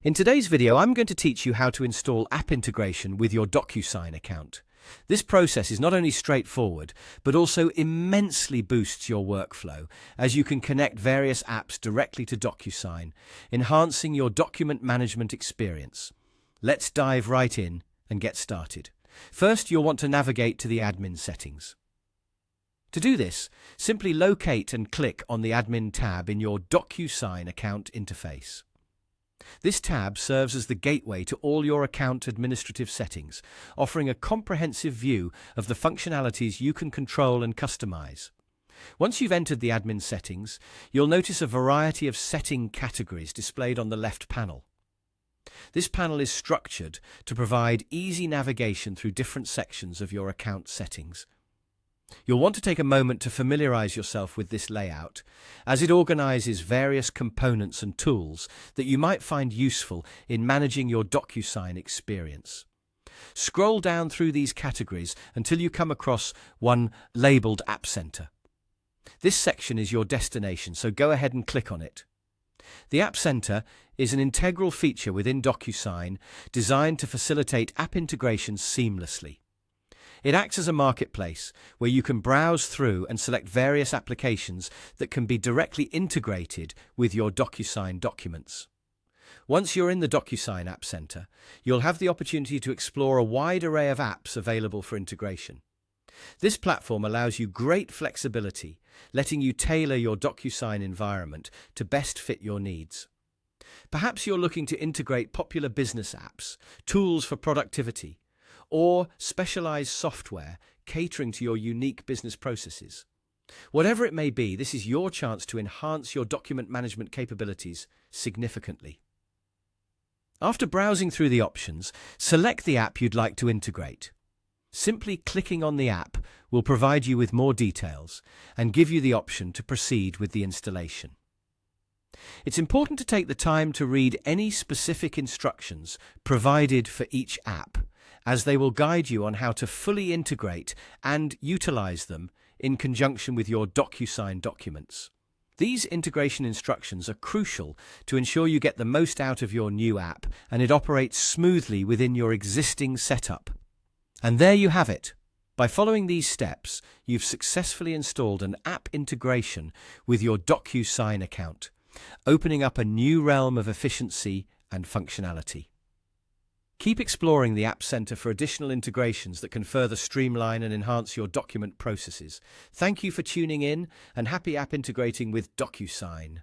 In today's video, I'm going to teach you how to install app integration with your DocuSign account. This process is not only straightforward, but also immensely boosts your workflow, as you can connect various apps directly to DocuSign, enhancing your document management experience. Let's dive right in and get started. First, you'll want to navigate to the admin settings. To do this, simply locate and click on the admin tab in your DocuSign account interface. This tab serves as the gateway to all your account administrative settings, offering a comprehensive view of the functionalities you can control and customize. Once you've entered the admin settings, you'll notice a variety of setting categories displayed on the left panel. This panel is structured to provide easy navigation through different sections of your account settings. You'll want to take a moment to familiarize yourself with this layout, as it organizes various components and tools that you might find useful in managing your DocuSign experience. Scroll down through these categories until you come across one labeled App Center. This section is your destination, so go ahead and click on it. The App Center is an integral feature within DocuSign designed to facilitate app integration seamlessly. It acts as a marketplace where you can browse through and select various applications that can be directly integrated with your DocuSign documents. Once you're in the DocuSign App Center, you'll have the opportunity to explore a wide array of apps available for integration. This platform allows you great flexibility, letting you tailor your DocuSign environment to best fit your needs. Perhaps you're looking to integrate popular business apps, tools for productivity, or specialized software catering to your unique business processes. Whatever it may be, this is your chance to enhance your document management capabilities significantly. After browsing through the options, select the app you'd like to integrate. Simply clicking on the app will provide you with more details and give you the option to proceed with the installation. It's important to take the time to read any specific instructions provided for each app, as they will guide you on how to fully integrate and utilize them in conjunction with your DocuSign documents. These integration instructions are crucial to ensure you get the most out of your new app and it operates smoothly within your existing setup. And there you have it. By following these steps, you've successfully installed an app integration with your DocuSign account, opening up a new realm of efficiency and functionality. Keep exploring the App Center for additional integrations that can further streamline and enhance your document processes. Thank you for tuning in, and happy app integrating with DocuSign.